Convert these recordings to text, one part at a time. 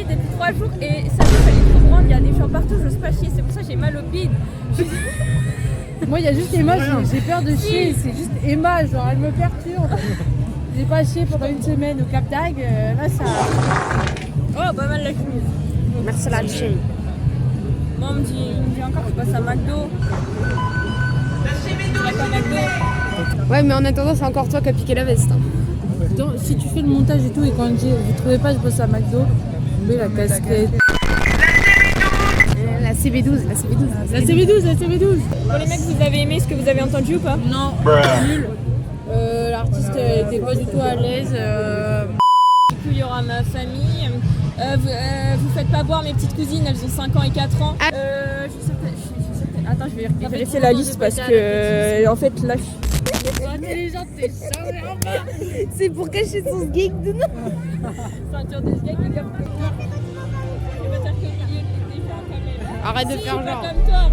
chier depuis 3 jours et ça me fait trop grande, il y a des gens partout, j'ose pas chier, c'est pour ça que j'ai mal au bide. Moi, il y a juste Emma, j'ai peur de chier, c'est juste Emma, genre elle me perturbe. J'ai pas chié pendant une semaine au Cap d'Agde, là ça. Oh, pas mal la chemise. Merci la chaîne. Moi, il me dit encore que je passe à McDo. Je passe à McDo. Ouais, mais en attendant, c'est encore toi qui as piqué la veste. Hein. Si tu fais le montage et tout, et quand je dis vous trouvez pas, je bosse à McDo, je mets la casquette. La CB12, la CB12. La CB12, la CB12. Bon, les mecs, vous avez aimé ce que vous avez entendu ou pas? Non, nul. L'artiste était pas du tout à l'aise. Du coup, il y aura ma famille. Vous faites pas boire mes petites cousines, elles ont 5 ans et 4 ans. Je suis certaine. Attends, je vais vérifier la liste parce que, en fait, là, C'est pour cacher son sgeg de nous. ceinture de sgeg, mais comme je vais pas faire que des gens quand même. Arrête de Si, faire pas genre. comme toi.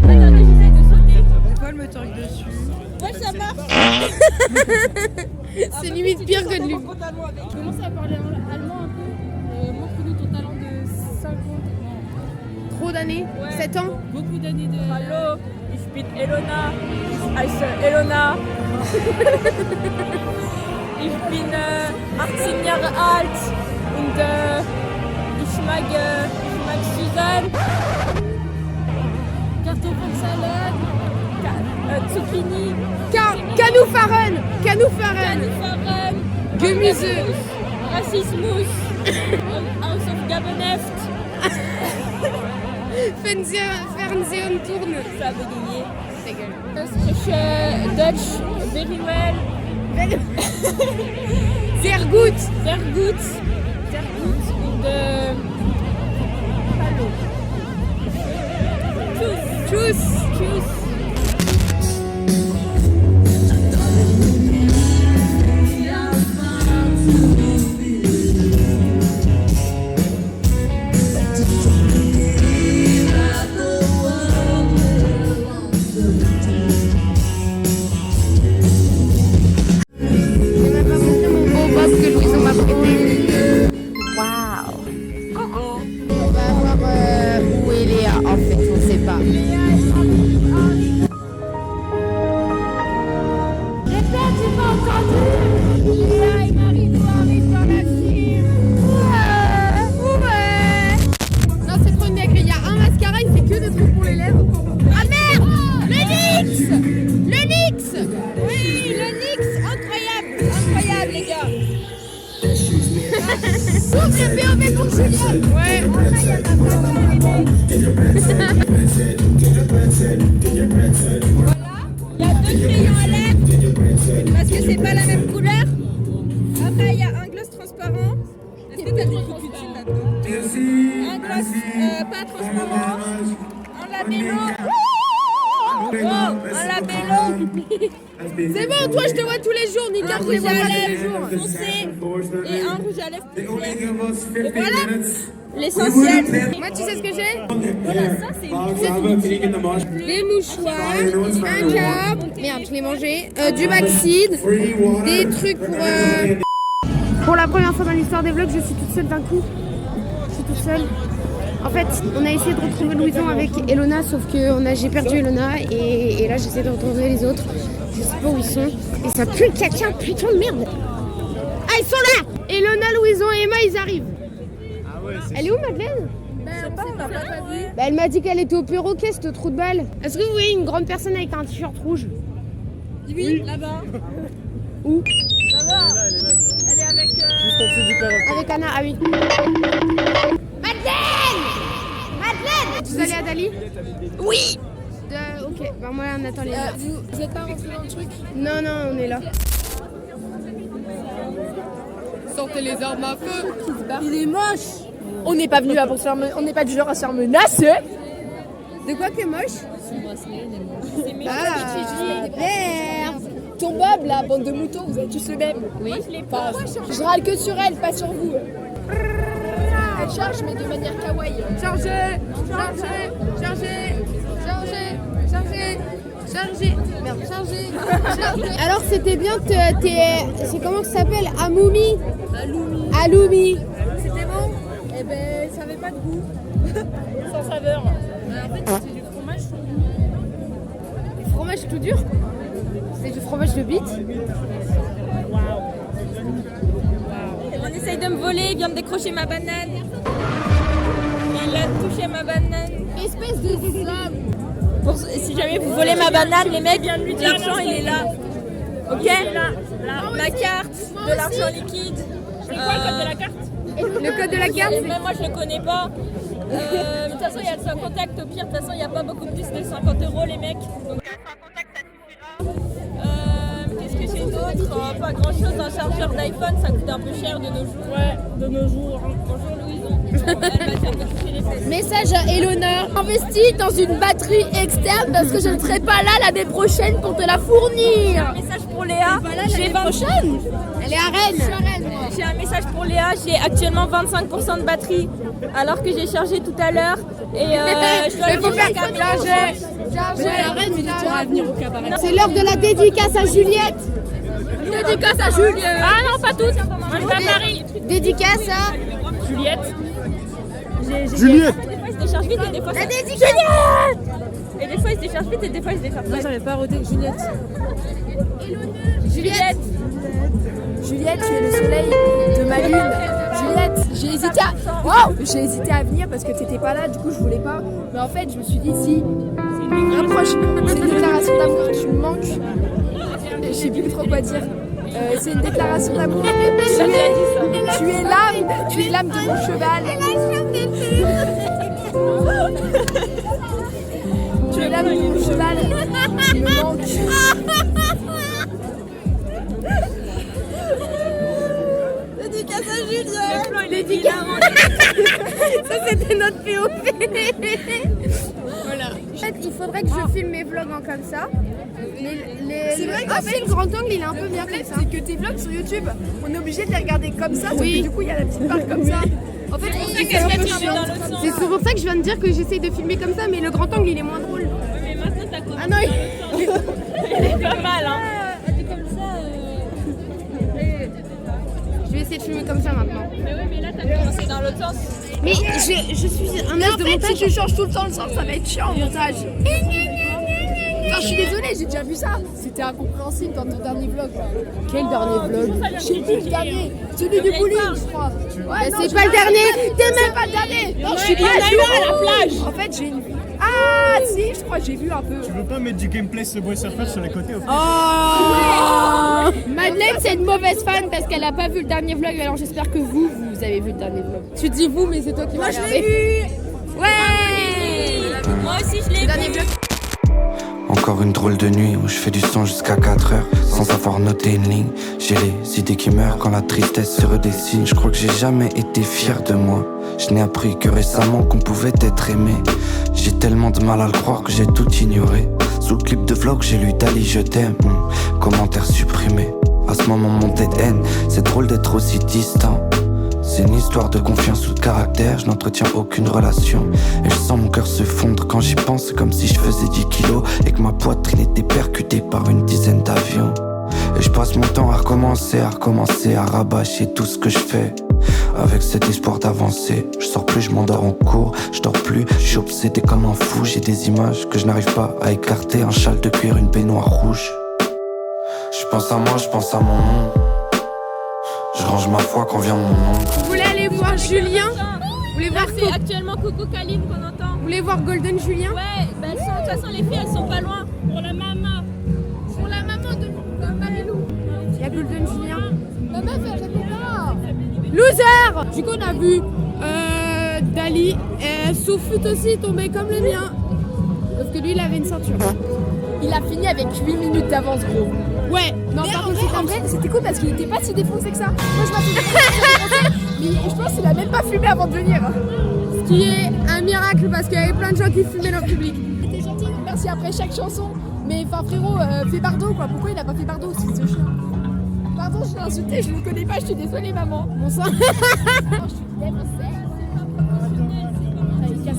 Attendez, j'essaie de sauter. Pourquoi elle me torque dessus? Ouais, ça marche. C'est limite pire que de lui. Commence à parler allemand un peu. Montre-nous ton talent de 50 ans. Trop d'années, 7 ans. Beaucoup d'années de. Hallo, ich bin Elona. Ich heiße Elona. Ich bin 18 Jahre alt und ich mag Suzanne. Carton pour salade. Zucchini. Canouffaren. Canouffaren. Caniferen. Gemüse. Rassismus. House of Gabeneft. Fernsehen tourne. Ça a bégayé. Ta gueule. Ich Dutch very well. Sehr gut. Sehr gut. Sehr gut. Und hallo. Tschüss. Tschüss. Tschüss. Il y a 2 crayons à lèvres parce que c'est pas la même couleur. Après il y a un gloss transparent. Est-ce que t'as des trucs utiles là-dedans? Un gloss pas transparent. Un labello. Oh, un labello. C'est bon, toi je te vois tous les jours, Nika. Un rouge à lèvres foncé et un rouge à lèvres plus clair. Et voilà l'essentiel. Moi, tu sais ce que j'ai? Voilà, ça c'est une Des mouchoirs, un cap, merde, je l'ai mangé, du Maxide, des trucs pour la première fois dans l'histoire des vlogs, je suis toute seule d'un coup. Je suis toute seule. En fait, on a essayé de retrouver Louison avec Elona, sauf que j'ai perdu Elona et là j'essaie de retrouver les autres. Je sais pas où ils sont. Et ça pue le caca, putain de merde. Ah, ils sont là! Elona, Louison et Emma, ils arrivent. Elle est où, Madeleine? Bah, elle m'a dit qu'elle était au perroquet, ce trou de balle. Est-ce que vous voyez une grande personne avec un t-shirt rouge? Oui, là-bas. Où? Là-bas. Elle est avec. Avec Anna, ah oui. Madeleine! Madeleine! Vous allez à Dali? Oui! Ok, bah moi on attend les gars. Vous êtes pas rentrés dans le truc? Non, non, on est là. Sortez les armes à feu! Il est moche! On n'est pas venu là pour se faire on n'est pas du genre à se faire menacer. De quoi t'es moche? Son bracelet, il est moche. Merde! Ton bob là, bande de moutons, vous êtes tous le même. Oui. Je râle que sur elle, pas sur vous. Elle charge mais de manière kawaii. Chargez! Chargez! Chargez! Chargez! Chargez! Chargez! Merde, chargez! Alors c'était bien, c'est comment ça s'appelle? Aloumi? Aloumi. C'était bon? Eh ben, ça avait pas de goût. Sans saveur. En fait, c'était du fromage. Du fromage tout dur. C'est du fromage de bite. On essaye de me voler, il vient de décrocher ma banane. Il a touché ma banane. Espèce de sale. Si jamais vous volez ma banane, les mecs, l'argent il est là. Ok, la carte de l'argent liquide. C'est quoi le code de la carte? Le code de la carte. Même moi je le connais pas. De toute façon il y a le sans contact au pire. De toute façon il n'y a pas beaucoup plus de 50 € les mecs. Donc sans contact ça suffira. Qu'est-ce que j'ai d'autre? Pas grand chose. Un chargeur d'iPhone ça coûte un peu cher de nos jours. Ouais, de nos jours. Bonjour Louison. Elle va faire me toucher les fesses. Message à Eleonore. Investis dans une batterie externe parce que je ne serai pas là l'année prochaine pour te la fournir. Un message pour Léa. J'ai 20 prochaine. Elle est à Rennes. J'ai un message pour Léa, j'ai actuellement 25% de batterie alors que j'ai chargé tout à l'heure et je dois Il faut faire comme charger à Rennes, mais Tu vas venir au cabaret. c'est l'heure de la dédicace à Juliette. Dédicace à Juliette. Ah non, pas toutes. Moi je vais à Paris. Dédicace à Juliette. Juliette. Des fois il se décharge vite et des fois ça... la dédicace. Et des fois il se décharge vite et des fois il se décharge Moi, pas. j'avais pas rodé Juliette. Juliette. Juliette, tu es le soleil de ma lune. Juliette, j'ai hésité à venir parce que t'étais pas là, du coup je voulais pas. Mais en fait, je me suis dit si. Rapproche. C'est une déclaration d'amour, tu me manques. Je sais plus trop quoi dire. C'est une déclaration d'amour. Tu es l'âme de mon cheval. Tu es l'âme de mon cheval. Tu me manques. Dédicace à Juliette. Dédicace. Ça c'était notre POP. Voilà. En fait, il faudrait que je filme mes vlogs en comme ça. C'est vrai qu'en fait, le grand angle il est un peu bien comme ça. C'est que tes vlogs sur YouTube, on est obligé de les regarder comme ça. Oui. Du coup, il y a la petite barre comme ça. En fait, c'est un peu chiant. C'est pour ça que je viens de dire que j'essaye de filmer comme ça, mais le grand angle il est moins drôle. Mais maintenant t'as commencé. Ah non, Elle est pas mal hein. je vais essayer de filmer comme ça maintenant. Mais ouais mais là t'as commencé dans l'autre sens. Mais je suis un as de montage. Si tu changes tout le temps le sens, ça va être chiant en montage. Enfin, je suis désolée, j'ai déjà vu ça. C'était incompréhensible dans ton dernier vlog. Quel dernier vlog? J'ai vu le dernier, celui du bowling, je crois. Ouais, c'est pas le dernier. T'es même pas le dernier. Non, je suis pas à la plage. En fait, j'ai une. Ah, si, je crois que j'ai vu un peu. Tu veux pas mettre du gameplay Subway Surfer sur les côtés au fait? Oh Madeleine, c'est une mauvaise fan parce qu'elle a pas vu le dernier vlog. Alors j'espère que vous avez vu le dernier vlog. Tu dis vous, mais c'est toi qui m'as regardé. Moi, je l'ai vu. Ouais. Moi aussi je l'ai Le dernier vlog. Encore une drôle de nuit où je fais du son jusqu'à 4 heures sans avoir noté une ligne. J'ai les idées qui meurent quand la tristesse se redessine. Je crois que j'ai jamais été fier de moi. Je n'ai appris que récemment qu'on pouvait être aimé. J'ai tellement de mal à le croire que j'ai tout ignoré. Sous le clip de vlog j'ai lu Dali je t'aime. Commentaire supprimé. À ce moment mon tête haine. C'est drôle d'être aussi distant. C'est une histoire de confiance ou de caractère, je n'entretiens aucune relation. Et je sens mon cœur se fondre quand j'y pense, comme si je faisais 10 kilos et que ma poitrine était percutée par une dizaine d'avions. Et je passe mon temps à recommencer, à rabâcher tout ce que je fais. Avec cet espoir d'avancer, je sors plus, je m'endors en cours, je dors plus, je suis obsédé comme un fou. J'ai des images que je n'arrive pas à écarter, un châle de cuir, une baignoire rouge. Je pense à moi, je pense à mon nom. Je range ma foi quand vient mon nom. Vous voulez aller voir Julien? Vous voulez voir c'est actuellement Coco Caline qu'on entend. Vous voulez voir Golden Julien? Ouais, bah de toute façon les filles elles sont pas loin. Pour la maman. Pour la maman de Marilou. Il y a Golden Julien. Ma meuf elle répond pas. Loser! Du coup on a vu Dali. Son foot aussi tombé comme le mien. Sauf que lui il avait une ceinture. Il a fini avec 8 minutes d'avance gros. Ouais, non, par contre, en vrai, c'était cool parce qu'il était pas si défoncé que ça. Moi, je m'attendais mais je pense qu'il a même pas fumé avant de venir. Ce qui est un miracle parce qu'il y avait plein de gens qui fumaient dans le public. T'es gentil, merci après chaque chanson. Mais enfin, frérot, fais Bardo quoi. Pourquoi il a pas fait Bardo aussi, ce chien? Pardon, je l'ai insulté, je le connais pas, je suis désolée, maman. Bon sang. Ça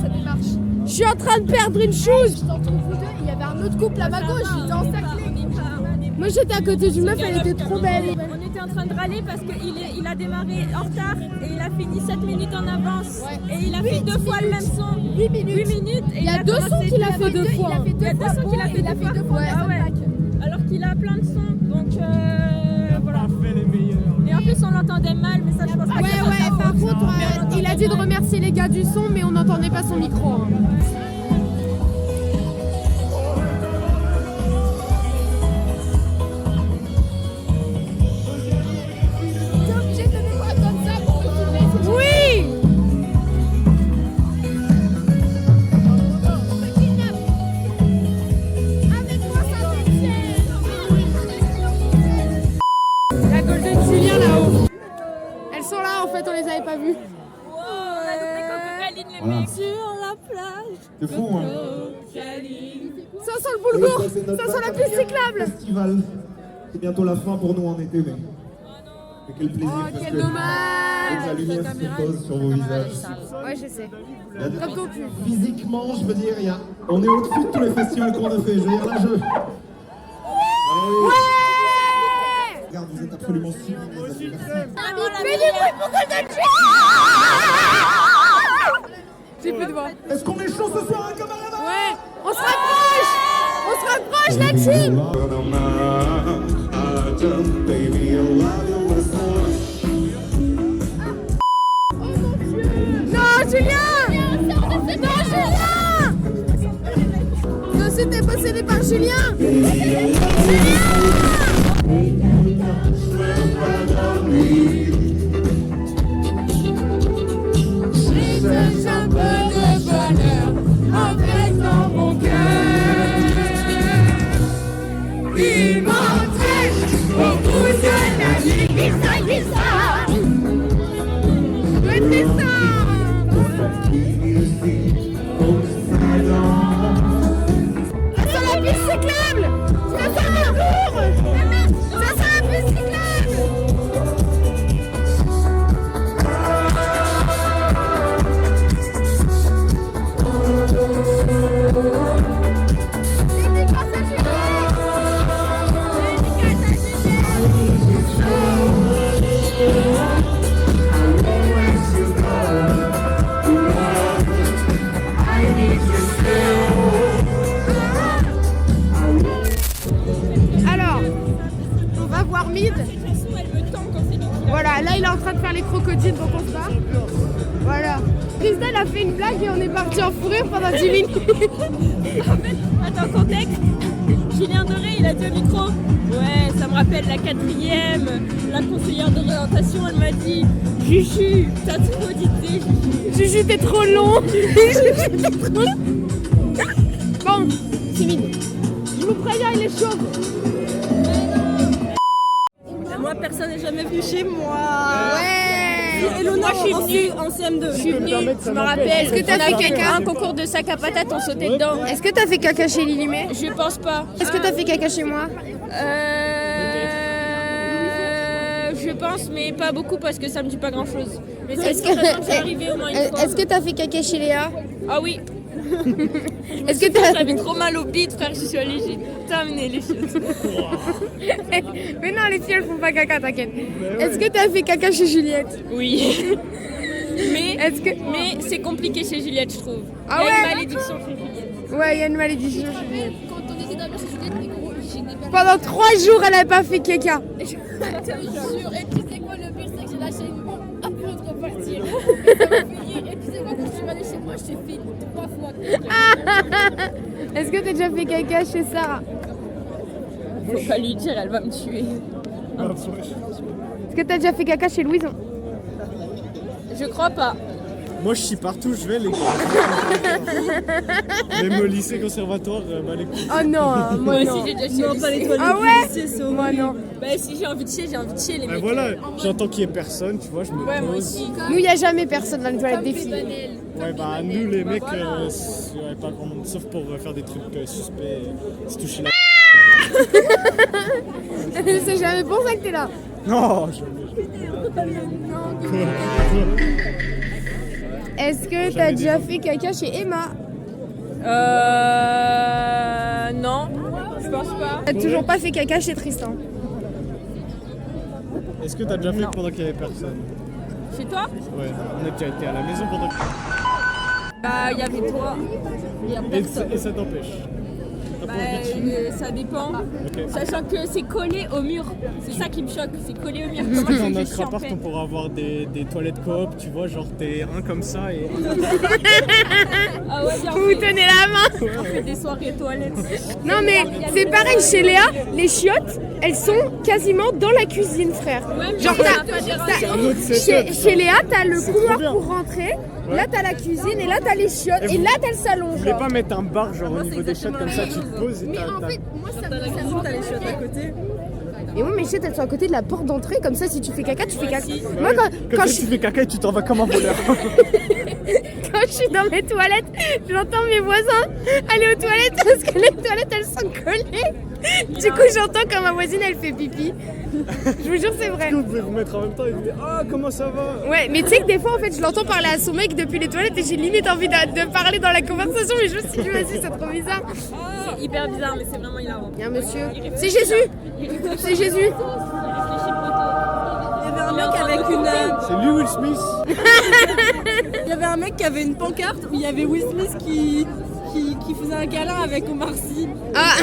démarche. Je suis en train de perdre une chose. Je t'en trouve vous deux, il y avait un autre couple à ma gauche, j'étais encerclée. Moi j'étais à côté d'une meuf, elle était trop belle. On était en train de râler parce qu'il a démarré en retard et il a fini 7 minutes en avance. Et il a fait 2 fois le même son. 8 minutes. Et Il y a 2 sons qu'il a fait 2 fois. Il y a 2 sons qu'il a fait 2 fois. Ah ouais. Alors qu'il a plein de sons. Donc voilà. Et en plus on l'entendait mal, mais ça je pense pas que Ouais, par contre, il a dit de remercier les gars du son, mais on n'entendait pas son micro. Hein. Oui. La Golden Julien là-haut. Elles sont là en fait, on les avait pas vues. on a doublé Coco-Caline les mecs sur la plage. C'est fou, hein. Ça sent le boulgour, ça sent la piste cyclable. Festival. C'est bientôt la fin pour nous en été, mais. Mais quel plaisir. Oh, parce quel que dommage. dès que la lumière se pose sur vos visages. Ouais, je sais. il y a des- Comme ton cul. Physiquement, je veux dire, on est au-dessus de tous les festivals qu'on a fait. Je veux dire, là, Regarde, vous êtes absolument sublimes, les amis. Merci. Fais du bruit pour Golden Julien. J'ai plus de voix. Est-ce qu'on est chaud ce soir, camarades? Ouais, on se rapproche. On se rapproche la team. Non, Julien. Non, Julien. Non, c'était possédé par Julien. Un peu de bonheur en fait dans mon cœur. Il m'entraîne au bout de la nuit. Glissa. Ça sent la piste cyclable. Ça sent le lourd. Ça sent la piste cyclable. Alors, on va voir Mid. Voilà, là il est en train de faire les crocodiles, donc on se barre. Voilà. Christelle a fait une blague et on est parti en fou rire pendant 10 minutes. Attends, contexte. Julien Doré, il a dit au micro. Ouais, ça me rappelle la 4e, la conseillère d'orientation, elle m'a dit Juju, t'as trop d'idées. Juju, t'es trop long. Juju, t'es trop long. Bon, c'est Mid. Je vous préviens, il est chaud. Moi, personne n'est jamais venu chez moi. Ouais. Et Luna, je suis venue en CM2. Je suis venue, je me rappelle. Est-ce que t'as fait caca? Un concours de sac à patates, on sautait dedans. Est-ce que t'as fait caca chez Lilimé? Je pense pas. Est-ce que t'as fait caca chez moi? Je pense, mais pas beaucoup parce que ça me dit pas grand chose. Mais Est-ce c'est que c'est arrivé au moins une fois. Est-ce que t'as fait caca chez Léa? Ah oui. Est-ce que t'as... J'avais trop mal au bide, frère, je suis allée, j'ai terminé les choses. Mais non, les filles elles font pas caca, t'inquiète. Est-ce que t'as fait caca chez Juliette? Oui. Mais, Est-ce que... mais c'est compliqué chez Juliette, je trouve. Ah Il y a ouais? une malédiction chez Juliette. Ouais, il y a une malédiction chez Juliette. Quand on était dans la Juliette, mais gros, j'ai des Pendant 3 jours, elle a pas fait caca. Je te jure, et tu sais quoi, le pire, c'est que j'ai lâché une bombe avant de repartir. Et ça m'a fait rire. Et tu sais quoi, quand je suis allée chez moi, je t'ai fait 3 fois. Est-ce que t'as déjà fait caca chez Sarah? Faut pas lui dire, elle va me tuer. Est-ce que t'as déjà fait caca chez Louison? Je crois pas. Moi, je suis partout, je vais, les gars. Même au lycée conservatoire, bah, les couilles. Oh non, moi non. aussi, j'ai déjà chié au lycée. Ah ouais? Moi non. Bah si j'ai envie de chier, j'ai envie de chier, les Bah mecs. voilà, j'entends qu'il y ait personne, tu vois, je me Ouais, moi pose. aussi. Nous, y a jamais personne dans les toilettes des filles. Ouais, bah nous, les mecs, ouais, pas grand monde, sauf pour faire des trucs suspects, se toucher la... C'est jamais pour ça que t'es là. Non, jamais. Est-ce que t'as déjà fait caca chez Emma? Non, je pense pas. T'as toujours pas fait caca chez Tristan. Est-ce que t'as déjà fait pendant qu'il y avait personne? Chez toi? Ouais, on a déjà été à la maison pendant que... Bah, il y avait toi. Et ça t'empêche? T'as pas envie de Ça dépend. Ok. Sachant que c'est collé au mur. C'est ça qui me choque, c'est collé au mur. Est-ce que dans Comment notre c'est appart on pourra avoir des toilettes coop, tu vois, genre t'es un comme ça et... Ah ouais, bien, Vous vous tenez la main. on fait des soirées toilettes. Non mais c'est pareil chez Léa, les chiottes, elles sont quasiment dans la cuisine, frère. Genre chez Léa, t'as le couloir bien. pour rentrer, là t'as la cuisine et là t'as les chiottes et là t'as le salon. Vous voulez pas mettre un bar genre au niveau des chiottes comme ça, tu te poses et Mais t'as... en fait, moi ça me T'as les chiottes à côté. Et moi mes chiottes elles sont à côté de la porte d'entrée, comme ça si tu fais caca, tu fais caca. Moi Quand quand tu fais caca et tu t'en vas comme un voleur. quand je suis dans mes toilettes, j'entends mes voisins aller aux toilettes parce que les toilettes elles sont collées. Du coup j'entends quand ma voisine elle fait pipi. Je vous jure c'est vrai. Vous pouvez vous mettre en même temps et vous dire ah comment ça va. Ouais, mais tu sais que des fois, en fait, je l'entends parler à son mec depuis les toilettes et j'ai limite envie de parler dans la conversation, mais je me suis dit, vas-y, c'est trop bizarre. C'est hyper bizarre, mais c'est vraiment hilarant. Il y a un monsieur. C'est Jésus. C'est Jésus. Il y avait un mec avec une. C'est lui Will Smith. Il y avait un mec qui avait une pancarte où il y avait Will Smith qui faisait un câlin avec Omar Sy. Ah.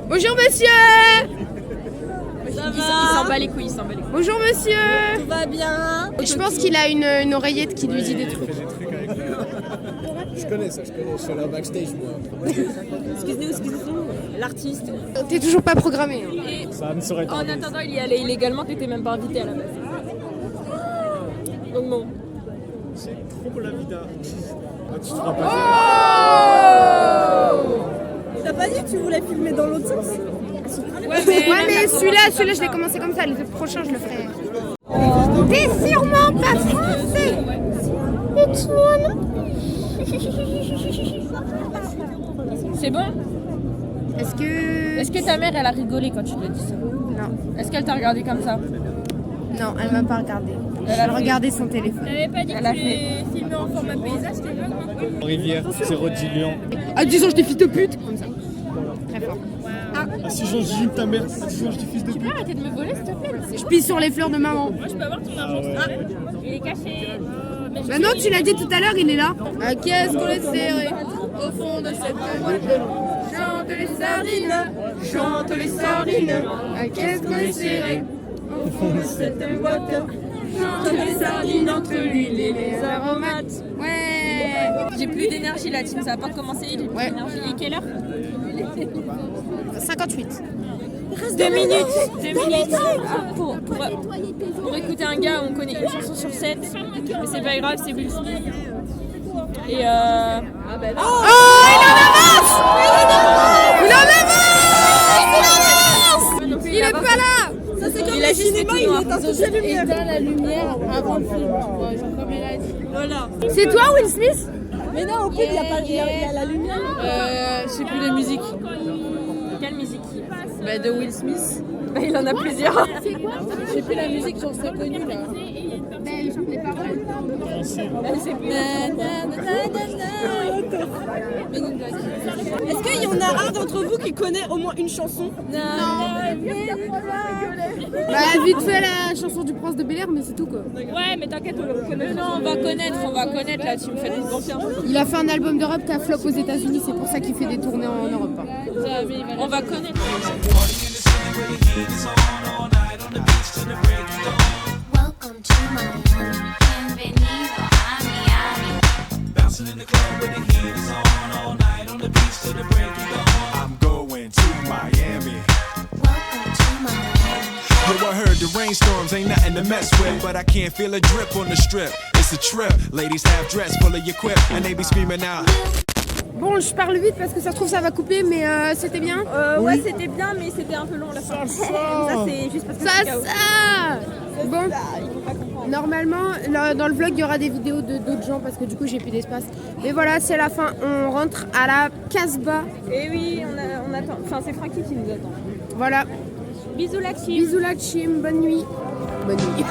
Bonjour, monsieur. Il s'en bat les couilles, il s'en bat les couilles. Bonjour, monsieur. Tout va bien. Je pense qu'il a une oreillette qui lui dit des trucs. Je connais, je suis allé en backstage moi. Excusez-nous, l'artiste. T'es toujours pas programmé. Hein. Et Ça ne saurait en attendant, il y allait illégalement, t'étais même pas invité à la base. Donc bon. C'est trop la vie d'artiste. Ah, tu te feras pas T'as pas dit que tu voulais filmer dans l'autre sens? Ouais, mais celui-là, je l'ai commencé comme ça. Le prochain, je le ferai. T'es sûrement pas français. Et toi, non? C'est bon? Est-ce que ta mère, elle a rigolé quand tu lui as dit ça? Non. Est-ce qu'elle t'a regardé comme ça? Non, elle m'a pas regardé. Elle a regardé son téléphone. T'avais pas dit que tu voulais filmer en format paysage, t'es bien? Rivière, c'est Rodillion. Ah, disons, je t'ai fils de pute. Comme ça. Très fort. Ah si j'en gifle ta mère, ah si j'en gifle fils de pute. Tu peux arrêter de me voler, s'il te plaît? Je pisse sur les fleurs de maman. Moi, je peux avoir ton argent. Il est caché. Bah non, tu l'as dit tout à l'heure, il est là. Ah, qu'est-ce qu'on est serré au fond de cette boîte. Chante les sardines, chante les sardines. Ah, qu'est-ce qu'on est serré au fond de cette boîte. Chante les sardines entre l'huile et les aromates. Ouais. J'ai plus d'énergie là, team, ça va pas commencer. J'ai plus d'énergie. Et quelle heure? 58. 2 minutes. 2 minutes. Pour écouter un gars, on connaît une chanson sur 7. Mais c'est pas grave, c'est Will Smith. Et Oh, il en avance. Il est pas là. ça, c'est comme le cinéma, il est un touché lumière. Éteins la lumière avant le film, tu vois, genre comme elle a dit. Voilà. C'est toi, Will Smith? Mais non, au coup, il y a la lumière. Je sais plus les musiques. Quelle musique? Bah, de Will Smith. Bah, il en a plusieurs. Je sais plus la musique, genre c'est connu là. Elle chante les paroles. Est-ce qu'il y en a un d'entre vous qui connaît au moins une chanson? Bah, vite fait la chanson du Prince de Bel-Air, mais c'est tout quoi. Ouais, mais t'inquiète, on connaît. Non, on va connaître là, tu me fais confiance. Il a fait un album d'Europe qui a flop aux États-Unis, c'est pour ça qu'il fait des tournées en Europe. On va connaître. Welcome to Miami, bienvenido a Miami. Bouncing in the club where the heat is on all night on the beach till the break of dawn. I'm going to Miami. Welcome to Miami. Yo, I heard the rainstorms ain't nothing to mess with, but I can't feel a drip on the strip. It's a trip. Ladies half dressed, full of your quip, and they be screaming out. Bon, je parle vite parce que ça se trouve ça va couper, mais c'était bien. Ouais, c'était bien, mais c'était un peu long la fin. Ça, c'est juste parce que c'est Bon, normalement, dans le vlog, il y aura des vidéos de d'autres gens parce que du coup, j'ai plus d'espace. Mais voilà, c'est la fin. On rentre à la Casbah. Et oui, on attend. Enfin, c'est Francky qui nous attend. Voilà. Bisous la team. Bisous la team. Bonne nuit. Bonne nuit.